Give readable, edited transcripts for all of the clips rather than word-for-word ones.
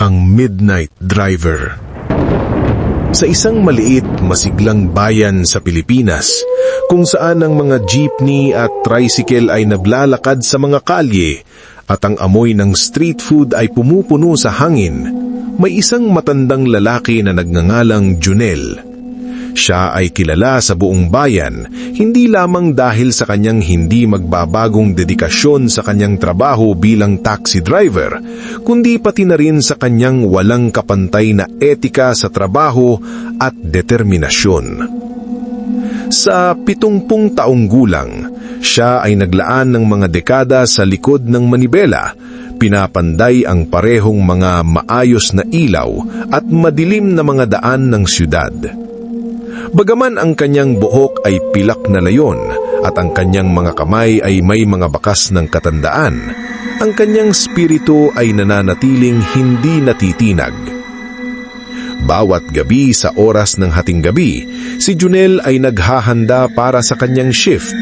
Ang Midnight Driver. Sa isang maliit, masiglang bayan sa Pilipinas, kung saan ang mga jeepney at tricycle ay naglalakad sa mga kalye at ang amoy ng street food ay pumupuno sa hangin, may isang matandang lalaki na nagngangalang Junel. Siya ay kilala sa buong bayan, hindi lamang dahil sa kanyang hindi magbabagong dedikasyon sa kanyang trabaho bilang taxi driver, kundi pati na rin sa kanyang walang kapantay na etika sa trabaho at determinasyon. Sa 70 taong gulang, siya ay naglaan ng mga dekada sa likod ng manibela, pinapanday ang parehong mga maayos na ilaw at madilim na mga daan ng syudad. Bagaman ang kanyang buhok ay pilak na layon at ang kanyang mga kamay ay may mga bakas ng katandaan, ang kanyang spirito ay nananatiling hindi natitinag. Bawat gabi sa oras ng hating gabi, si Junel ay naghahanda para sa kanyang shift.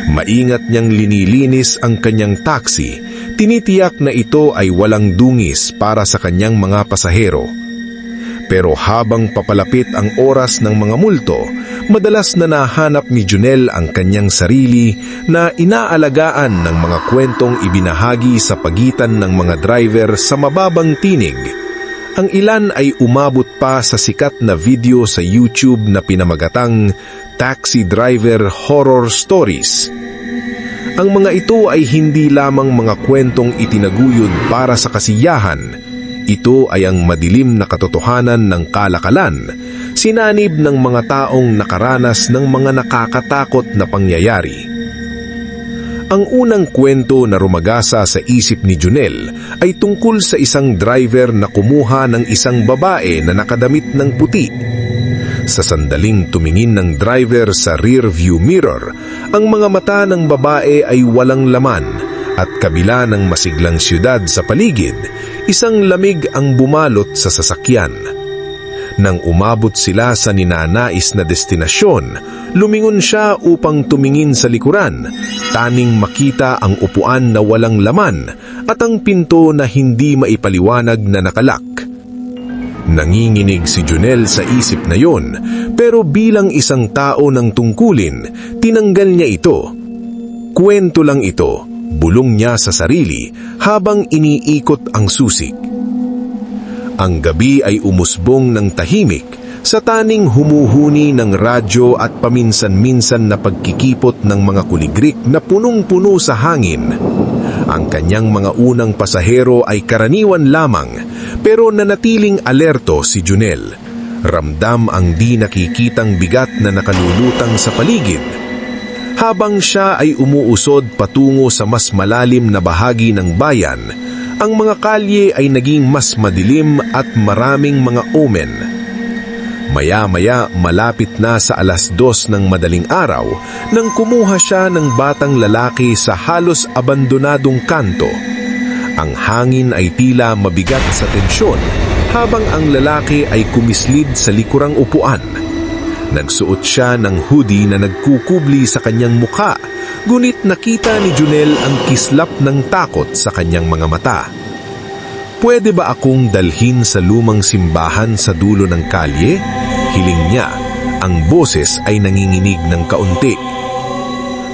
Maingat niyang linilinis ang kanyang taxi, tinitiyak na ito ay walang dungis para sa kanyang mga pasahero. Pero habang papalapit ang oras ng mga multo, madalas na nahanap ni Junel ang kanyang sarili na inaalagaan ng mga kwentong ibinahagi sa pagitan ng mga driver sa mababang tinig. Ang ilan ay umabot pa sa sikat na video sa YouTube na pinamagatang Taxi Driver Horror Stories. Ang mga ito ay hindi lamang mga kwentong itinaguyod para sa kasiyahan. Ito ay ang madilim na katotohanan ng kalakalan, sinanib ng mga taong nakaranas ng mga nakakatakot na pangyayari. Ang unang kwento na rumagasa sa isip ni Junel ay tungkol sa isang driver na kumuha ng isang babae na nakadamit ng puti. Sa sandaling tumingin ng driver sa rear view mirror, ang mga mata ng babae ay walang laman at kabila ng masiglang syudad sa paligid, isang lamig ang bumalot sa sasakyan. Nang umabot sila sa ninanais na destinasyon, lumingon siya upang tumingin sa likuran, taning makita ang upuan na walang laman at ang pinto na hindi maipaliwanag na nakalak. Nanginginig si Junel sa isip na yon, pero bilang isang tao ng tungkulin, tinanggal niya ito. Kwento lang ito, bulong niya sa sarili habang iniikot ang susik. Ang gabi ay umusbong ng tahimik sa taning humuhuni ng radyo at paminsan-minsan na pagkikipot ng mga kuligrik na punong-puno sa hangin. Ang kanyang mga unang pasahero ay karaniwan lamang, pero nanatiling alerto si Junel. Ramdam ang di nakikitang bigat na nakalulutang sa paligid. Habang siya ay umuusod patungo sa mas malalim na bahagi ng bayan, ang mga kalye ay naging mas madilim at maraming mga omen. Maya-maya malapit na sa 2:00 ng madaling araw nang kumuha siya ng batang lalaki sa halos abandonadong kanto. Ang hangin ay tila mabigat sa tensyon habang ang lalaki ay kumislid sa likurang upuan. Nagsuot siya ng hoodie na nagkukubli sa kanyang mukha, ngunit nakita ni Junel ang kislap ng takot sa kanyang mga mata. "Pwede ba akong dalhin sa lumang simbahan sa dulo ng kalye?" hiling niya. Ang boses ay nanginginig ng kaunti.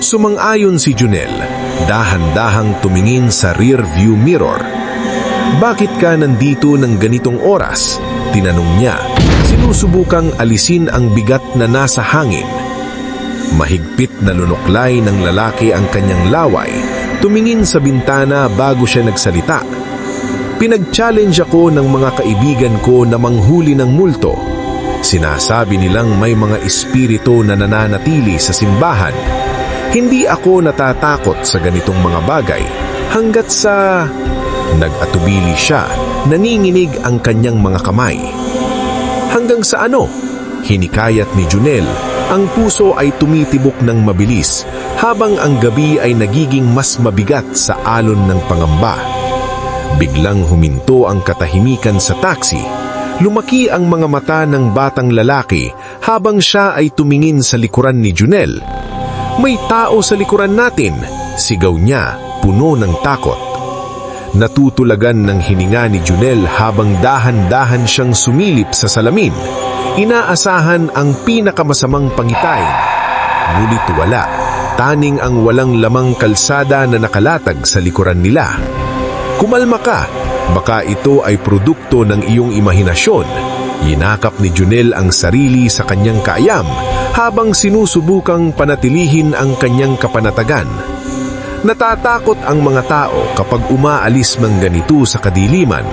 Sumang-ayon si Junel, dahan-dahang tumingin sa rear view mirror. "Bakit ka nandito ng ganitong oras?" tinanong niya, sinusubukang alisin ang bigat na nasa hangin. Mahigpit na lunuklay ng lalaki ang kanyang laway, tumingin sa bintana bago siya nagsalita. "Pinag-challenge ako ng mga kaibigan ko na manghuli ng multo. Sinasabi nilang may mga espiritu na nananatili sa simbahan. Hindi ako natatakot sa ganitong mga bagay hanggat sa..." Nag-atubili siya, nanginginig ang kanyang mga kamay. "Hanggang sa ano?" hinikayat ni Junel. Ang puso ay tumitibok ng mabilis habang ang gabi ay nagiging mas mabigat sa alon ng pangamba. Biglang huminto ang katahimikan sa taxi. Lumaki ang mga mata ng batang lalaki habang siya ay tumingin sa likuran ni Junel. "May tao sa likuran natin!" sigaw niya, puno ng takot. Natutulagan ng hininga ni Junel habang dahan-dahan siyang sumilip sa salamin. Inaasahan ang pinakamasamang pangitain. Ngunit wala. Taning ang walang lamang kalsada na nakalatag sa likuran nila. Kumalma ka. Baka ito ay produkto ng iyong imahinasyon. Yinakap ni Junel ang sarili sa kanyang kaayam habang sinusubukang panatilihin ang kanyang kapanatagan. Natatakot ang mga tao kapag umaalis ng ganito sa kadiliman.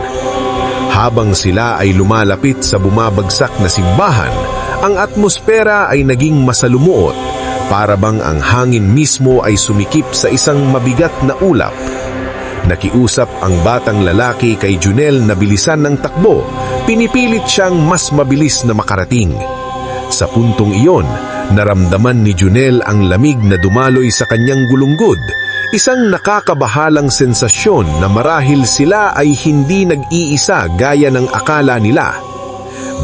Habang sila ay lumalapit sa bumabagsak na simbahan, ang atmosfera ay naging masalumuot, para bang ang hangin mismo ay sumikip sa isang mabigat na ulap. Nakiusap ang batang lalaki kay Junel na bilisan ng takbo, pinipilit siyang mas mabilis na makarating. Sa puntong iyon, naramdaman ni Junel ang lamig na dumaloy sa kanyang gulunggod, isang nakakabahalang sensasyon na marahil sila ay hindi nag-iisa gaya ng akala nila.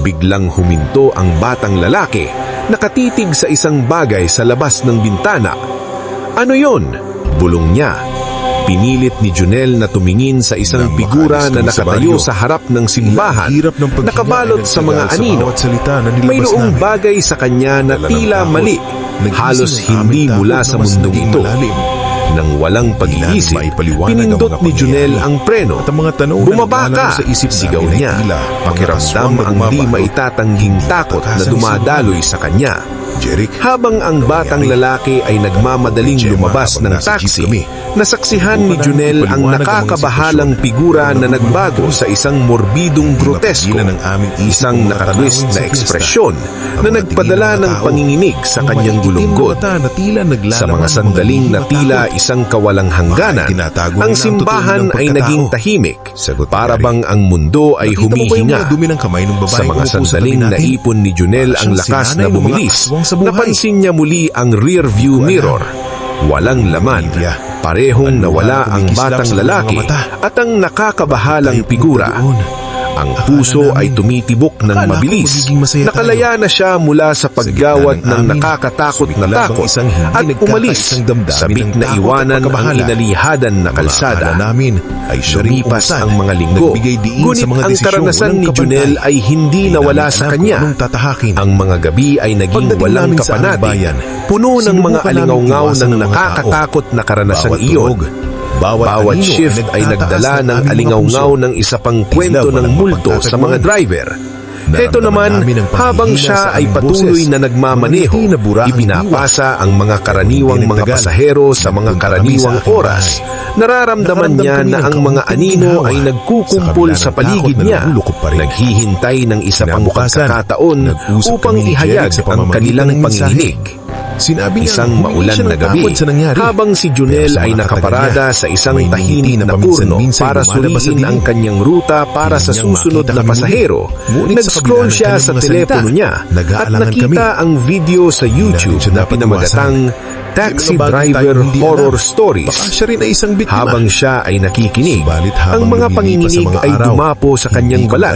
Biglang huminto ang batang lalaki, nakatitig sa isang bagay sa labas ng bintana. Ano yon? Bulong niya. Pinilit ni Junel na tumingin sa isang figura na nakatayo sa harap ng simbahan, nakabalot sa mga anino. May noong bagay sa kanya na tila mali, halos hindi mula sa mundong ito. Nang walang pag-iisip, pinindot ni Junel ang preno. Bumaba ka! Sigaw niya. Pakiramdam ang di maitatangging takot na dumadaloy sa kanya. Habang ang batang lalaki ay nagmamadaling lumabas ng taxi, nasaksihan ni Junel ang nakakabahalang figura na nagbago sa isang morbidong grotesko, isang nakatwist na ekspresyon na nagpadala ng panginginig sa kanyang gulunggod. Sa mga sandaling na tila isang kawalang hangganan, ang simbahan ay naging tahimik, para bang ang mundo ay humihinga. Sa mga sandaling naipon ni Junel ang lakas na bumilis, napansin niya muli ang rear view mirror. Walang laman, parehong nawala ang batang lalaki at ang nakakabahalang figura. Ang puso ay tumitibok ng mabilis. Nakalaya na siya mula sa paggawat ng nakakatakot na takot at umalis, sabik na iwanan ang inalihadan na kalsada. Lumipas ang mga linggo, ngunit ang karanasan ni Junel ay hindi nawala sa kanya. Ang mga gabi ay naging walang kapanatin, puno ng mga alingaw-ngaw ng nakakatakot na karanasang iyon. Bawat shift ay nagdala ng alingaw-ngaw ng isa pang kwento ng multo sa mga driver. Heto naman, habang siya ay patuloy na nagmamaneho, ipinapasa ang mga karaniwang mga pasahero sa mga karaniwang oras. Nararamdaman niya na ang mga anino ay nagkukumpol sa paligid niya, naghihintay ng isa pang pagkakataon upang ihayag ang kanilang panginginig. Isang maulan na gabi, habang si Junel ay nakaparada sa isang tahimik na purno para suriin ang kanyang ruta para sa susunod na pasahero, nag-scroll siya sa telepono niya at nakita ang video sa YouTube na pinamagatang Taxi Driver Horror Stories. Habang siya ay nakikinig, ang mga panginginig ay dumapo sa kanyang balat.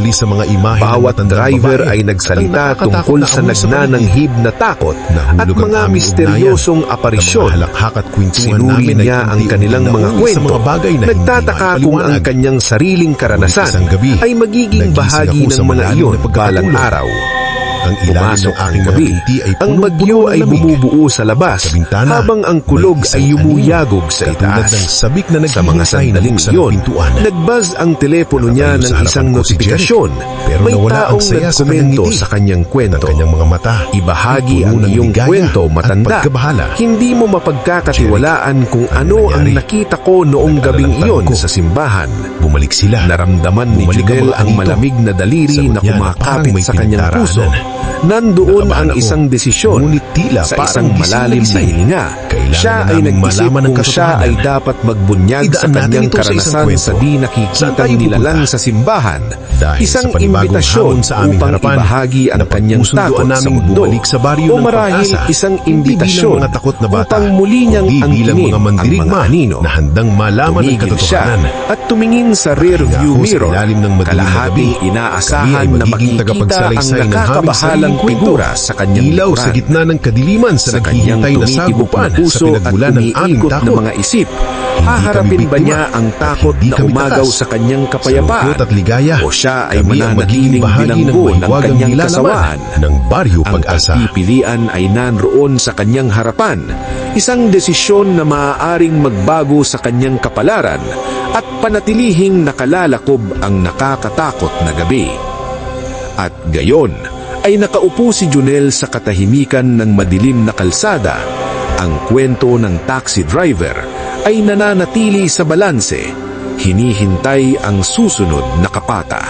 Bawat driver ay nagsalita tungkol sa nagnananghib na takot at mga misteryosong aparisyon. Sinuri niya ang kanilang mga kwento. Nagtataka kung ang kanyang sariling karanasan ay magiging bahagi ng mga iyon balang araw. Pumasok ang gabi, ang bagyo ay bumubuo sa labas habang ang kulog ay yumuyagog sa itaas. Sa mga sandaling iyon, nagbuzz ang telepono niya ng isang notifikasyon. May taong nagkomento sa kanyang kwento. Ibahagi ang iyong kwento, matanda. Hindi mo mapagkakatiwalaan kung ano ang nakita ko noong gabing iyon sa simbahan. Naramdaman ni Junel ang malamig na daliri na kumakapit sa kanyang puso. Nandoon ang isang desisyon sa isang malalim na hininga. Siya ay nag-isip kung siya ay dapat magbunyag sa kanyang karanasan sa di nakikitang nilalang sa simbahan. Isang imbitasyon upang ibahagi ang kanyang takot sa mundo. O marahil isang imbitasyon upang muli niyang angkinin ang mga anino. Tumigil siya at tumingin sa rear view mirror. Kalahating inaasahan na makikita ang nakakabahalang figura sa kanyang ilaw sa gitna ng kadiliman sa naghihintay na sagupan sa pinagmulan ng aming takot. Na mga isip, kami Haharapin ba biktima. niya ang takot Hindi na kami umagaw takas. sa kanyang Sa kapayapaan? lungkot at ligaya, O siya ay kami ang magiging mananatiling bahagi ng bilanggo ng mahiwagang kanyang nilalaman kasawaan? ng Baryo Ang Pag-asa. pagpipilian ay nanroon sa kanyang harapan, isang desisyon na maaaring magbago sa kanyang kapalaran at panatilihing nakalalakob ang nakakatakot na gabi. At gayon, ay nakaupo si Junel sa katahimikan ng madilim na kalsada. Ang kwento ng taxi driver ay nananatili sa balanse, hinihintay ang susunod na kapata.